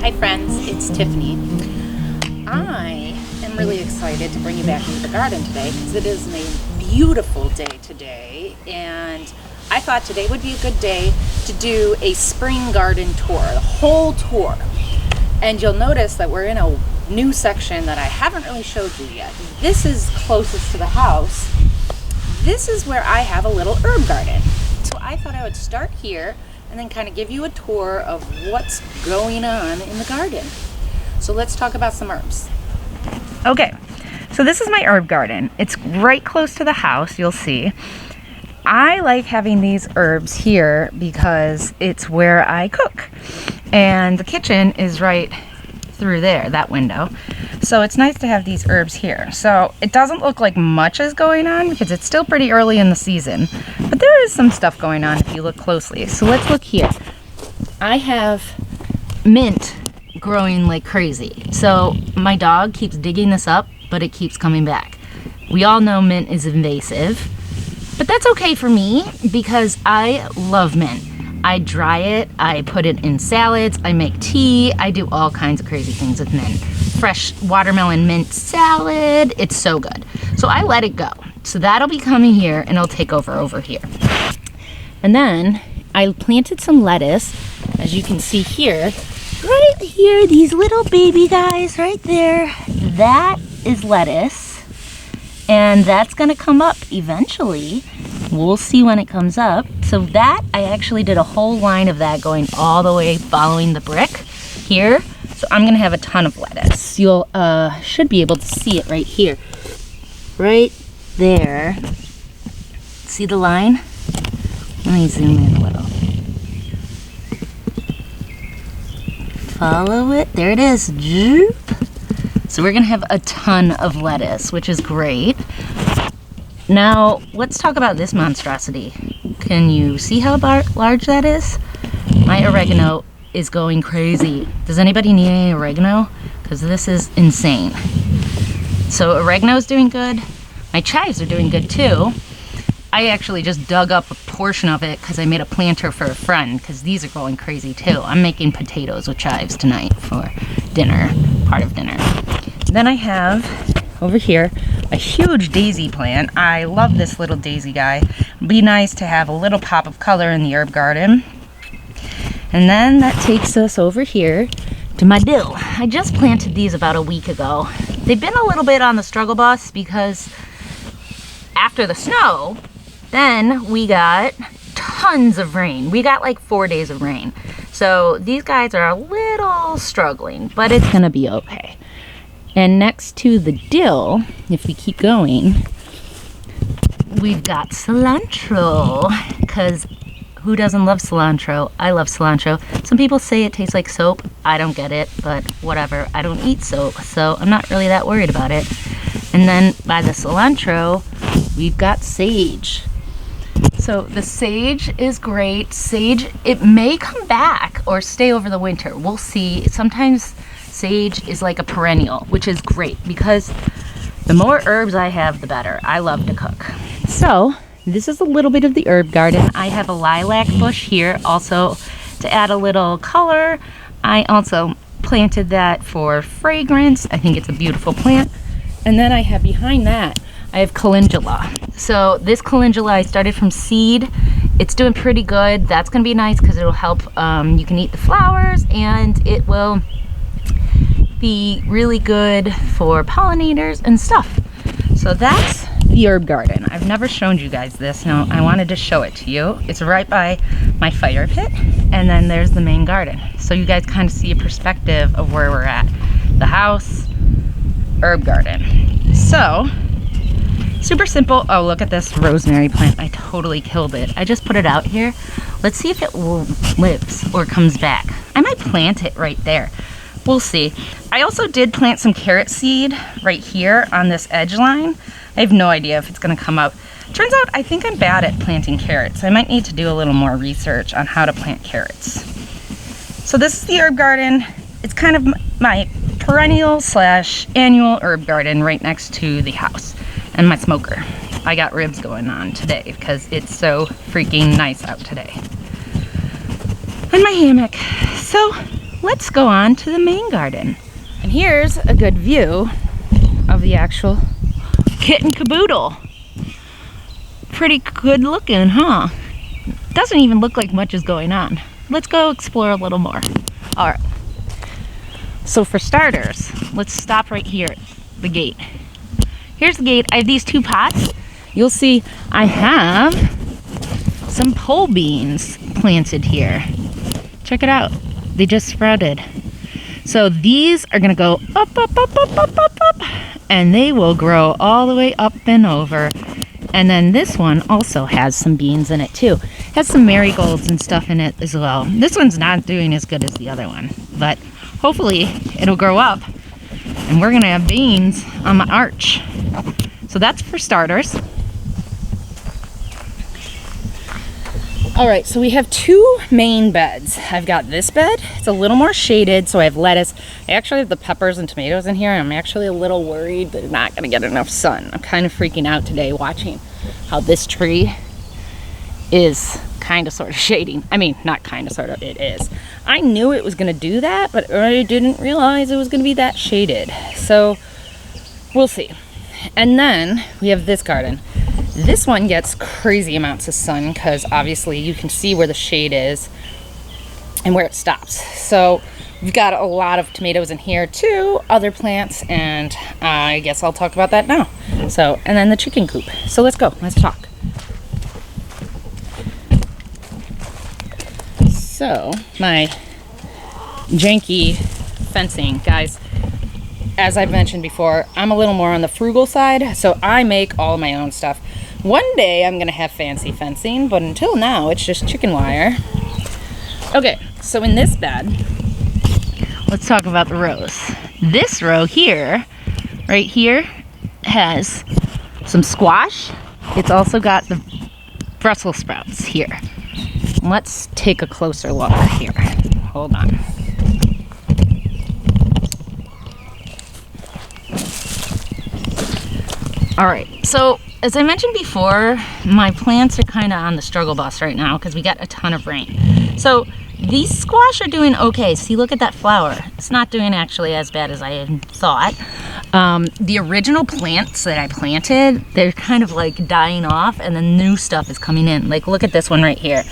Hi friends, it's Tiffany. I am really excited to bring you back into the garden today because it is a beautiful day today, and I thought today would be a good day to do a spring garden tour, the whole tour. And you'll notice that we're in a new section that I haven't really showed you yet. This is closest to the house. This is where I have a little herb garden. So I thought I would start here and then kind of give you a tour of what's going on in the garden. So let's talk about some herbs. Okay, so this is my herb garden. It's right close to the house, you'll see. I like having these herbs here because it's where I cook. And the kitchen is right through there, that window. So it's nice to have these herbs here. So it doesn't look like much is going on because it's still pretty early in the season. But there is some stuff going on if you look closely. So let's look here. I have mint growing like crazy. So my dog keeps digging this up, but it keeps coming back. We all know mint is invasive, but that's okay for me because I love mint. I dry it, I put it in salads, I make tea, I do all kinds of crazy things with mint. Fresh watermelon mint salad, it's so good. So I let it go. So that'll be coming here and it'll take over here. And then I planted some lettuce, as you can see here. Right here, these little baby guys right there, that is lettuce. And that's gonna come up eventually. We'll see when it comes up. So that, I actually did a whole line of that going all the way following the brick here. So I'm gonna have a ton of lettuce. You'll should be able to see it right here. Right there. See the line? Let me zoom in a little. Follow it, there it is. So we're gonna have a ton of lettuce, which is great. Now, let's talk about this monstrosity. Can you see how large that is? My oregano is going crazy. Does anybody need any oregano? Because this is insane. So oregano is doing good. My chives are doing good too. I actually just dug up a portion of it because I made a planter for a friend because these are going crazy too. I'm making potatoes with chives tonight for dinner, part of dinner. Then I have over here a huge daisy plant. I love this little daisy guy. It'd be nice to have a little pop of color in the herb garden. And then that takes us over here to my dill. I just planted these about a week ago. They've been a little bit on the struggle bus because after the snow, then we got tons of rain. We got like 4 days of rain. So these guys are a little struggling, but it's gonna be okay. And next to the dill, if we keep going, we've got cilantro, because who doesn't love cilantro? I love cilantro. Some people say it tastes like soap. I don't get it, but whatever. I don't eat soap, so I'm not really that worried about it. And then by the cilantro, we've got sage. So the sage is great. Sage, it may come back or stay over the winter. We'll see. Sometimes sage is like a perennial, which is great because the more herbs I have, the better. I love to cook. So this is a little bit of the herb garden. I have a lilac bush here also to add a little color. I also planted that for fragrance. I think it's a beautiful plant. And then I have behind that, I have calendula. So this calendula I started from seed. It's doing pretty good. That's gonna be nice because it'll help, you can eat the flowers and it will be really good for pollinators and stuff. So that's the herb garden. I've never shown you guys this. Now I wanted to show it to you. It's right by my fire pit, and then there's the main garden. So you guys kind of see a perspective of where we're at. The house, herb garden. So, super simple. Oh, look at this rosemary plant. I totally killed it. I just put it out here. Let's see if it lives or comes back. I might plant it right there. We'll see. I also did plant some carrot seed right here on this edge line. I have no idea if it's gonna come up. Turns out I think I'm bad at planting carrots. I might need to do a little more research on how to plant carrots. So this is the herb garden. It's kind of my perennial / annual herb garden right next to the house and my smoker. I got ribs going on today because it's so freaking nice out today. And my hammock. So let's go on to the main garden. And here's a good view of the actual kit and caboodle. Pretty good looking, huh? Doesn't even look like much is going on. Let's go explore a little more. All right. So for starters, let's stop right here at the gate. Here's the gate. I have these 2 pots. You'll see I have some pole beans planted here. Check it out. They just sprouted. So these are gonna go up, up, up, up, up, up, up, and they will grow all the way up and over. And then this one also has some beans in it too. Has some marigolds and stuff in it as well. This one's not doing as good as the other one, but hopefully it'll grow up and we're gonna have beans on my arch. So that's for starters. All right, so we have 2 main beds. I've got this bed. It's a little more shaded, so I have lettuce. I actually have the peppers and tomatoes in here. I'm actually a little worried they're not gonna get enough sun. I'm kind of freaking out today watching how this tree is kind of sort of shading. I mean, not kind of sort of, it is. I knew it was gonna do that, but I didn't realize it was gonna be that shaded. So we'll see. And then we have this garden. This one gets crazy amounts of sun because obviously you can see where the shade is and where it stops. So we've got a lot of tomatoes in here too, other plants, and I guess I'll talk about that now. So, and then the chicken coop. So let's go, let's talk. So my janky fencing, guys, as I've mentioned before, I'm a little more on the frugal side, so I make all my own stuff. One day I'm gonna have fancy fencing, but until now it's just chicken wire. Okay, so in this bed, let's talk about the rows. This row here, right here, has some squash. It's also got the Brussels sprouts here. Let's take a closer look here. Hold on. All right, so as I mentioned before, my plants are kind of on the struggle bus right now because we got a ton of rain. So these squash are doing okay. See, look at that flower. It's not doing actually as bad as I had thought. The original plants that I planted, they're kind of like dying off and the new stuff is coming in. Like, look at this one right here.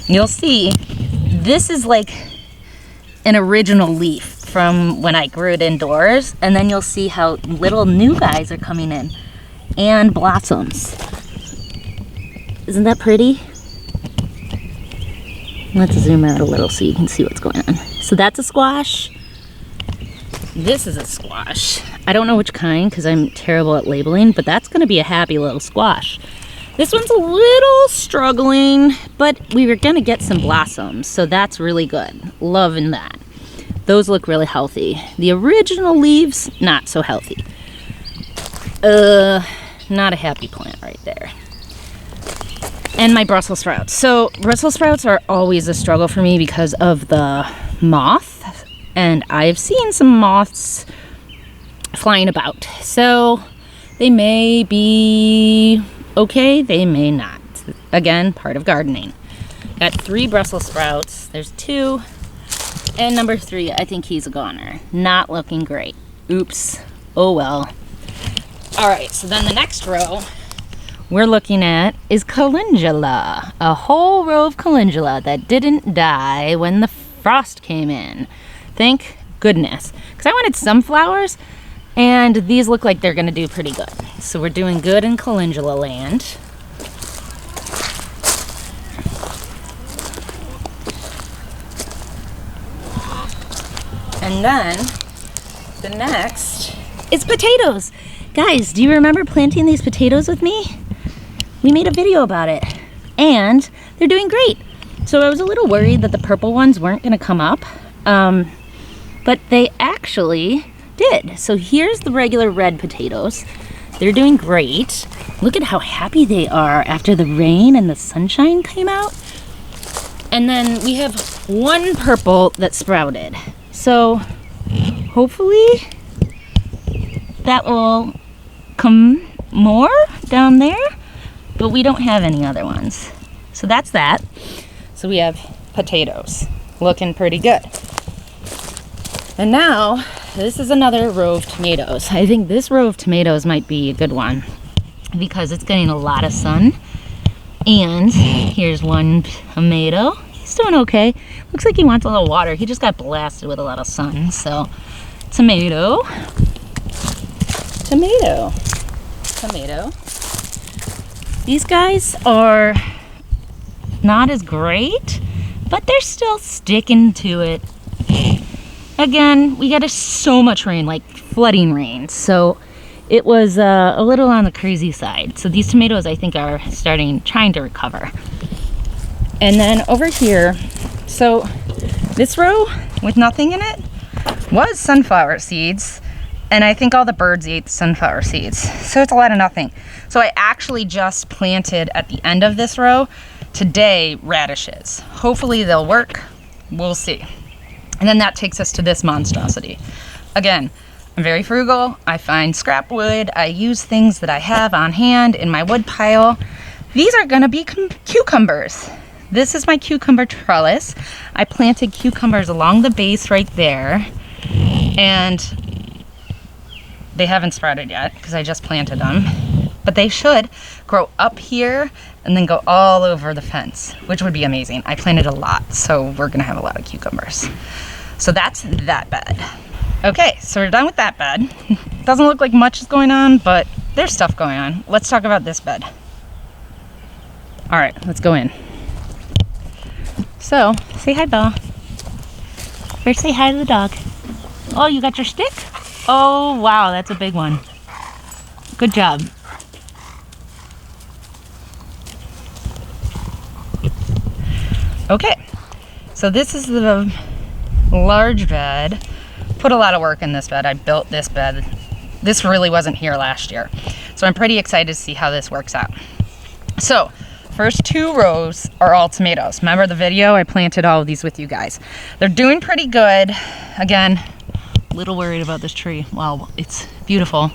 You'll see this is like an original leaf from when I grew it indoors, and then you'll see how little new guys are coming in. And blossoms. Isn't that pretty? Let's zoom out a little so you can see what's going on. So that's a squash. This is a squash. I don't know which kind because I'm terrible at labeling, but that's going to be a happy little squash. This one's a little struggling, but we were going to get some blossoms, so that's really good. Loving that. Those look really healthy. The original leaves, not so healthy. Not a happy plant right there. And my Brussels sprouts. So Brussels sprouts are always a struggle for me because of the moth. And I've seen some moths flying about. So they may be okay, they may not. Again, part of gardening. Got 3 Brussels sprouts. There's 2. And number 3, I think he's a goner. Not looking great. Oops. Oh well. All right, so then the next row we're looking at is calendula. A whole row of calendula that didn't die when the frost came in. Thank goodness. Because I wanted some flowers, and these look like they're going to do pretty good. So we're doing good in calendula land. And then the next is potatoes. Guys, do you remember planting these potatoes with me? We made a video about it, and they're doing great. So I was a little worried that the purple ones weren't going to come up, but they actually did. So here's the regular red potatoes. They're doing great. Look at how happy they are after the rain and the sunshine came out. And then we have 1 purple that sprouted. So hopefully that will come more down there, but we don't have any other ones. So that's that. So we have potatoes looking pretty good. And now, this is another row of tomatoes. I think this row of tomatoes might be a good one because it's getting a lot of sun. And here's one tomato. He's doing okay. Looks like he wants a little water. He just got blasted with a lot of sun. So, tomato. Tomato. Tomato. These guys are not as great, but they're still sticking to it. Again, we got so much rain, like flooding rain. So it was a little on the crazy side. So these tomatoes, I think, are trying to recover. And then over here, so this row with nothing in it was sunflower seeds. And I think all the birds ate the sunflower seeds. So it's a lot of nothing. So I actually just planted at the end of this row today radishes. Hopefully they'll work. We'll see. And then that takes us to this monstrosity. Again, I'm very frugal. I find scrap wood. I use things that I have on hand in my wood pile. These are gonna be cucumbers. This is my cucumber trellis. I planted cucumbers along the base right there. And they haven't sprouted yet because I just planted them, but they should grow up here and then go all over the fence, which would be amazing. I planted a lot, so we're gonna have a lot of cucumbers. So that's that bed. Okay, so we're done with that bed. Doesn't look like much is going on, but there's stuff going on. Let's talk about this bed. All right, let's go in. So, say hi, Bella. First say hi to the dog. Oh, you got your stick? Oh, wow, that's a big one. Good job. Okay, so this is the large bed. Put a lot of work in this bed. I built this bed. This really wasn't here last year. So I'm pretty excited to see how this works out. So, first two rows are all tomatoes. Remember the video? I planted all of these with you guys. They're doing pretty good. Again, a little worried about this tree. Wow, it's beautiful.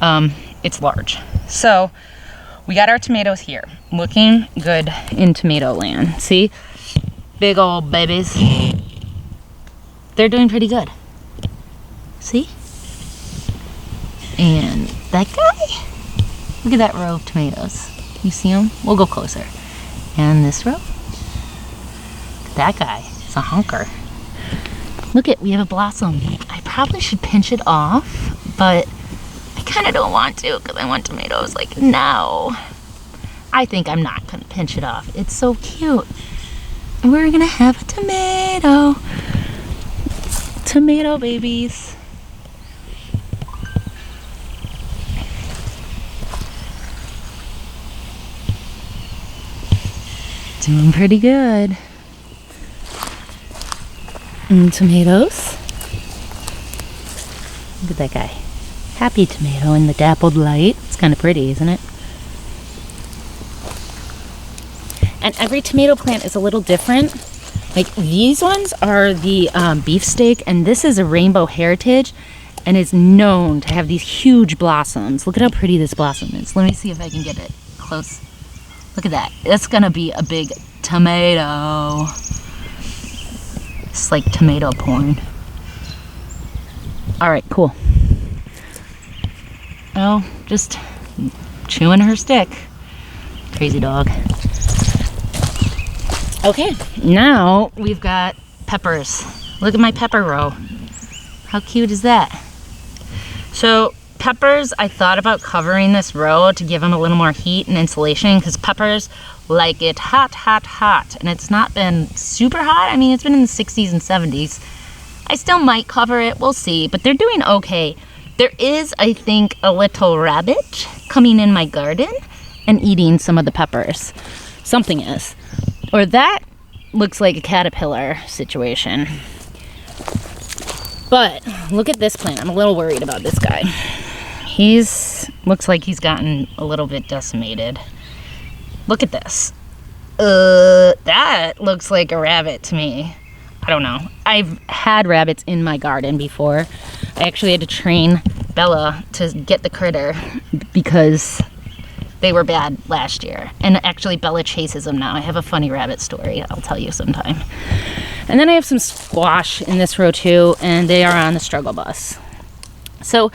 It's large. So we got our tomatoes here. Looking good in tomato land. See? Big old babies. They're doing pretty good. See? And that guy? Look at that row of tomatoes. You see them? We'll go closer. And this row? That guy is a hunker. Look at, we have a blossom. I probably should pinch it off, but I kind of don't want to because I want tomatoes like now. I think I'm not going to pinch it off. It's so cute. We're going to have a tomato. Tomato babies. Doing pretty good. And tomatoes. Look at that guy. Happy tomato in the dappled light. It's kind of pretty, isn't it? And every tomato plant is a little different. Like these ones are the beefsteak, and this is a rainbow heritage, and is known to have these huge blossoms. Look at how pretty this blossom is. Let me see if I can get it close. Look at that. That's gonna be a big tomato. It's like tomato porn. All right, cool. Oh, just chewing her stick. Crazy dog. Okay, now we've got peppers. Look at my pepper row. How cute is that? So peppers, I thought about covering this row to give them a little more heat and insulation because peppers like it hot, hot, hot. And it's not been super hot. I mean, it's been in the 60s and 70s. I still might cover it. We'll see. But they're doing okay. There is, I think, a little rabbit coming in my garden and eating some of the peppers. Something is. Or that looks like a caterpillar situation. But look at this plant. I'm a little worried about this guy. Looks like he's gotten a little bit decimated. Look at this. That looks like a rabbit to me. I don't know. I've had rabbits in my garden before. I actually had to train Bella to get the critter because they were bad last year. And actually Bella chases them now. I have a funny rabbit story I'll tell you sometime. And then I have some squash in this row too, and they are on the struggle bus. So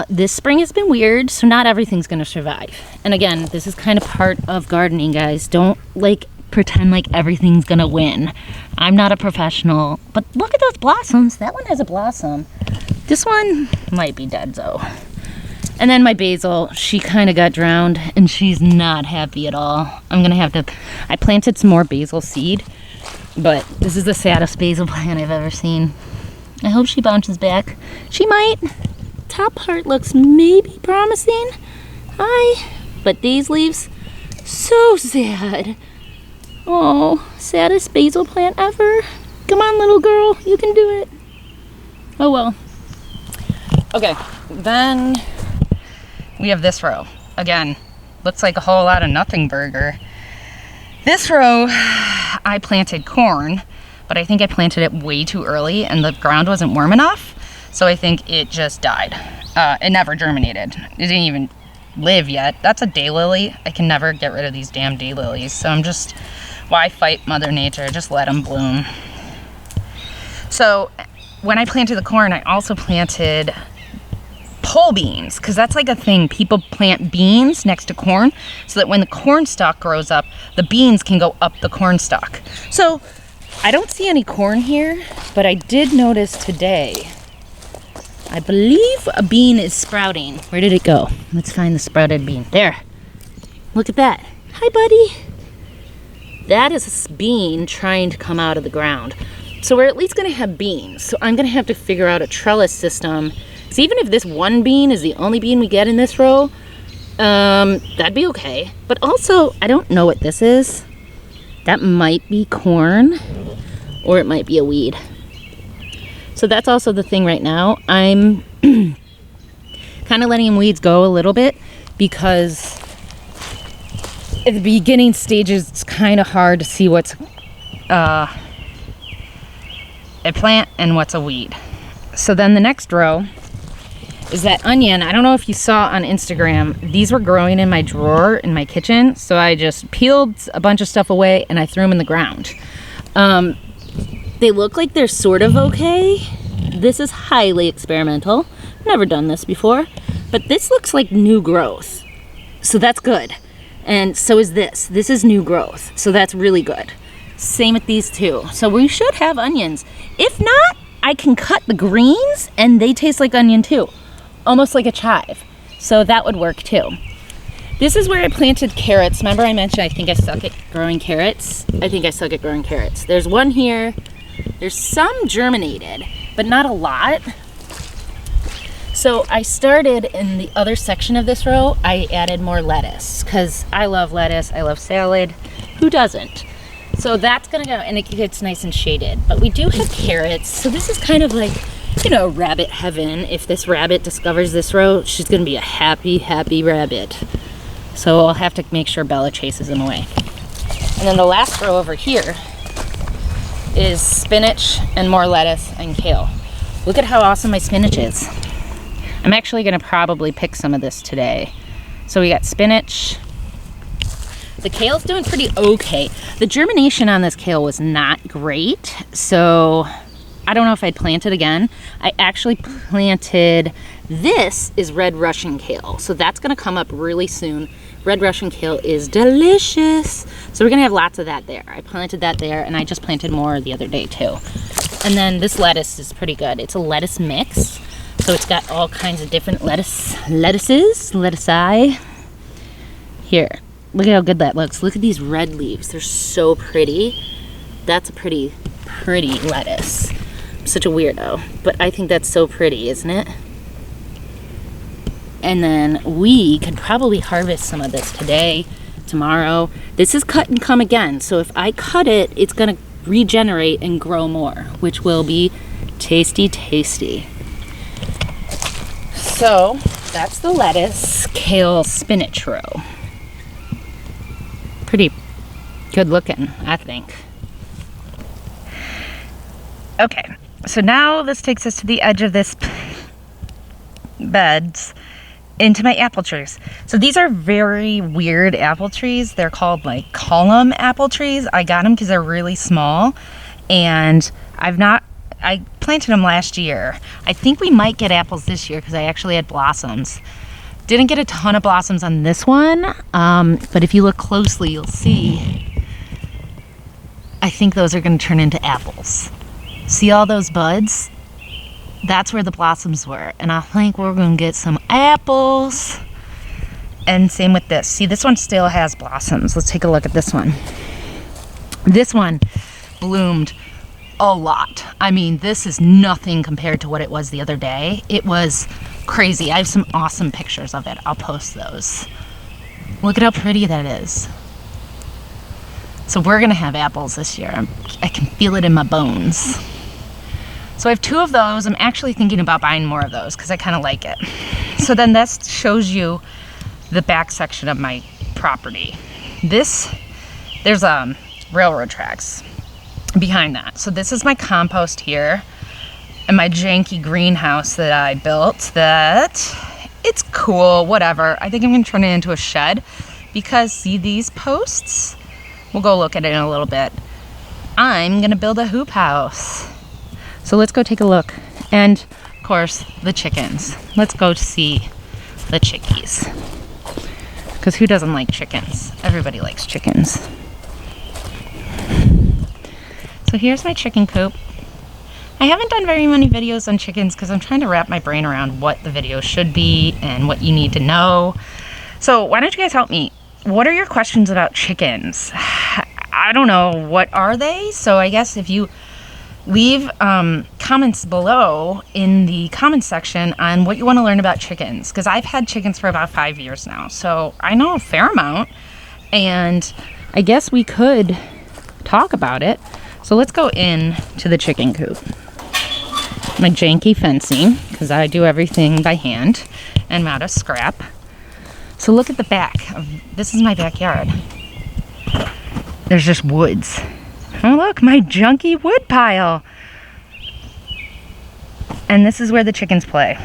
this spring has been weird, so not everything's gonna survive. And again, this is kind of part of gardening, guys. Don't like pretend like everything's gonna win. I'm not a professional, but look at those blossoms. That one has a blossom. This one might be dead though. And then my basil, she kind of got drowned and she's not happy at all. I'm gonna have to, I planted some more basil seed, but this is the saddest basil plant I've ever seen. I hope she bounces back. She might. Top part looks maybe promising. Hi. But these leaves, so sad. Oh, saddest basil plant ever. Come on, little girl, you can do it. Oh well. Okay, then we have this row. Again, looks like a whole lot of nothing burger. This row, I planted corn, but I think I planted it way too early and the ground wasn't warm enough. So I think it just died. It never germinated. It didn't even live yet. That's a daylily. I can never get rid of these damn daylilies. So I'm just, why fight Mother Nature? Just let them bloom. So when I planted the corn, I also planted pole beans, because that's like a thing. People plant beans next to corn so that when the corn stalk grows up, the beans can go up the corn stalk. So I don't see any corn here, but I did notice today, I believe a bean is sprouting. Where did it go? Let's find the sprouted bean. There. Look at that. Hi, buddy. That is a bean trying to come out of the ground. So we're at least going to have beans. So I'm going to have to figure out a trellis system. So even if this one bean is the only bean we get in this row, that'd be okay. But also, I don't know what this is. That might be corn, or it might be a weed. So that's also the thing right now. I'm kind of letting weeds go a little bit because at the beginning stages, it's kind of hard to see what's a plant and what's a weed. So then the next row is that onion. I don't know if you saw on Instagram, these were growing in my drawer in my kitchen. So I just peeled a bunch of stuff away and I threw them in the ground. They look like they're sort of okay. This is highly experimental. Never done this before, but this looks like new growth. So that's good. And so is this. This is new growth. So that's really good. Same with these two. So we should have onions. If not, I can cut the greens and they taste like onion too. Almost like a chive. So that would work too. This is where I planted carrots. Remember I mentioned I think I suck at growing carrots? I think I suck at growing carrots. There's one here. There's some germinated, but not a lot. So I started in the other section of this row, I added more lettuce because I love lettuce. I love salad. Who doesn't? So that's gonna go, and it gets nice and shaded. But we do have carrots. So this is kind of like, you know, rabbit heaven. If this rabbit discovers this row, she's gonna be a happy, happy rabbit. So I'll have to make sure Bella chases him away. And then the last row over here is spinach and more lettuce and kale. Look at how awesome my spinach is. I'm actually gonna probably pick some of this today. So we got spinach. The kale's doing pretty okay. The germination on this kale was not great, so I don't know if I'd plant it again. I actually planted, this is red Russian kale, so that's gonna come up really soon. Red Russian kale is delicious. So we're gonna have lots of that there. I planted that there and I just planted more the other day too. And then this lettuce is pretty good. It's a lettuce mix. So it's got all kinds of different lettuces. Here, look at how good that looks. Look at these red leaves. They're so pretty. That's a pretty lettuce. I'm such a weirdo, but I think that's so pretty, isn't it? And then we could probably harvest some of this today, tomorrow. This is cut and come again. So if I cut it, it's gonna regenerate and grow more, which will be tasty, tasty. So that's the lettuce, kale, spinach row. Pretty good looking, I think. Okay, so now this takes us to the edge of this beds into my apple trees. So these are very weird apple trees. They're called like column apple trees. I got them because they're really small and I planted them last year. I think we might get apples this year because I actually had blossoms. Didn't get a ton of blossoms on this one, but if you look closely, you'll see, I think those are going to turn into apples. See all those buds? That's where the blossoms were, and I think we're going to get some apples. And same with this. See, this one still has blossoms. Let's take a look at this one. This one bloomed a lot. I mean, this is nothing compared to what it was the other day. It was crazy. I have some awesome pictures of it. I'll post those. Look at how pretty that is. So we're gonna have apples this year. I can feel it in my bones. So I have 2 of those. I'm actually thinking about buying more of those because I kind of like it. So then this shows you the back section of my property. There's railroad tracks behind that. So this is my compost here and my janky greenhouse that I built that it's cool, whatever. I think I'm gonna turn it into a shed because see these posts? We'll go look at it in a little bit. I'm gonna build a hoop house. So let's go take a look. And of course, the chickens. Let's go see the chickies. Because who doesn't like chickens? Everybody likes chickens. So here's my chicken coop. I haven't done very many videos on chickens because I'm trying to wrap my brain around what the video should be and what you need to know. So why don't you guys help me? What are your questions about chickens? I don't know. What are they? So I guess if you leave comments below in the comments section on what you want to learn about chickens, because I've had chickens for about 5 years now, so I know a fair amount, and I guess we could talk about it. So let's go in to the chicken coop. My janky fencing, because I do everything by hand and I'm out of scrap. So look at the back. This is my backyard. There's just woods. Oh look, my junky wood pile. And this is where the chickens play.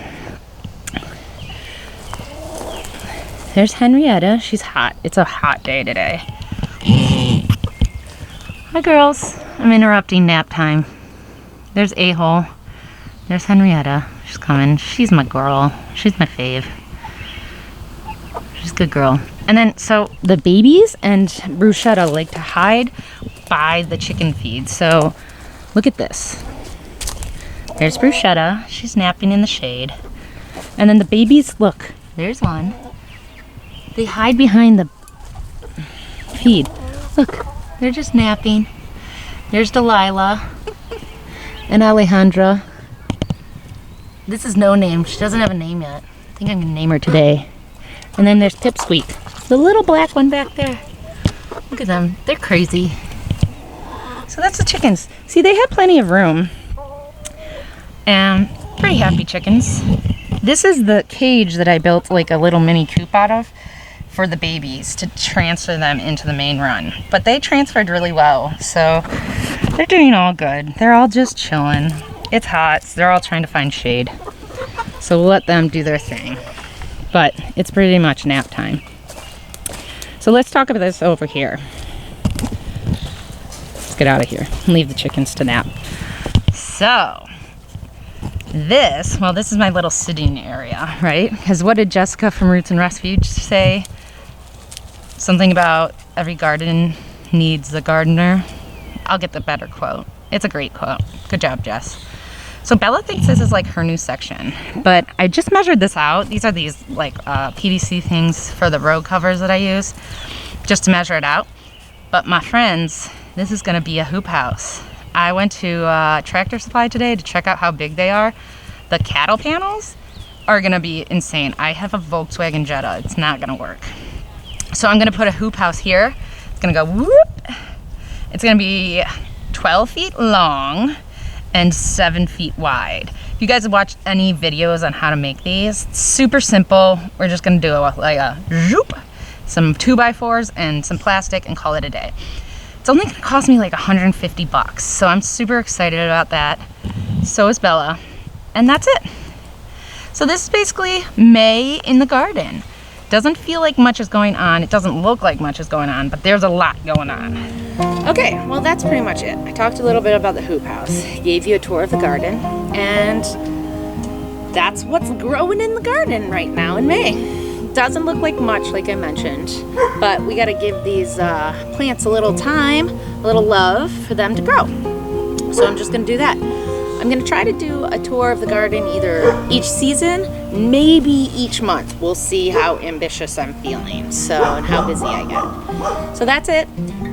There's Henrietta. She's hot. It's a hot day today. Hi girls. I'm interrupting nap time. There's A-hole. There's Henrietta. She's coming. She's my girl. She's my fave. She's a good girl. And then, so the babies and bruschetta like to hide by the chicken feed. So look at this. There's bruschetta. She's napping in the shade. And then the babies, look, there's one. They hide behind the feed. Look, they're just napping. There's Delilah and Alejandra. This is no name. She doesn't have a name yet. I think I'm gonna name her today. And then there's Pipsqueak, the little black one back there. Look at them. They're crazy. So that's the chickens. See, they have plenty of room. And pretty happy chickens. This is the cage that I built like a little mini coop out of for the babies to transfer them into the main run. But they transferred really well, so they're doing all good. They're all just chilling. It's hot, so they're all trying to find shade. So we'll let them do their thing. But it's pretty much nap time. So let's talk about this over here. Let's get out of here and leave the chickens to nap. So this is my little sitting area, right? Because what did Jessica from Roots and Refuge say? Something about every garden needs a gardener. I'll get the better quote. It's a great quote. Good job, Jess. So Bella thinks this is like her new section, but I just measured this out. These are these like PVC things for the road covers that I use just to measure it out. But my friends, this is gonna be a hoop house. I went to Tractor Supply today to check out how big they are. The cattle panels are gonna be insane. I have a Volkswagen Jetta. It's not gonna work. So I'm gonna put a hoop house here. It's gonna go whoop. It's gonna be 12 feet long and 7 feet wide. If you guys have watched any videos on how to make these, it's super simple. We're just gonna do like a zoop, some 2x4s and some plastic and call it a day. It's only gonna cost me like 150 bucks. So I'm super excited about that. So is Bella. And that's it. So this is basically May in the garden. Doesn't feel like much is going on. It doesn't look like much is going on, but there's a lot going on. Okay, well that's pretty much it. I talked a little bit about the hoop house, gave you a tour of the garden, and that's what's growing in the garden right now in May. Doesn't look like much, like I mentioned, but we gotta give these plants a little time, a little love for them to grow. So I'm just gonna do that. I'm gonna try to do a tour of the garden either each season, maybe each month. We'll see how ambitious I'm feeling, and how busy I get. So that's it.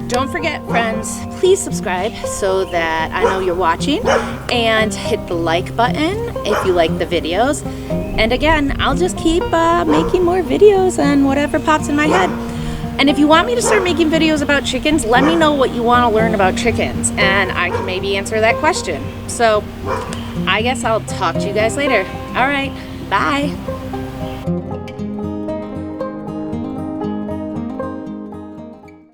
Don't forget, friends, please subscribe so that I know you're watching, and hit the like button if you like the videos. And again, I'll just keep making more videos on whatever pops in my head. And if you want me to start making videos about chickens, let me know what you want to learn about chickens, and I can maybe answer that question. So I guess I'll talk to you guys later. All right, bye.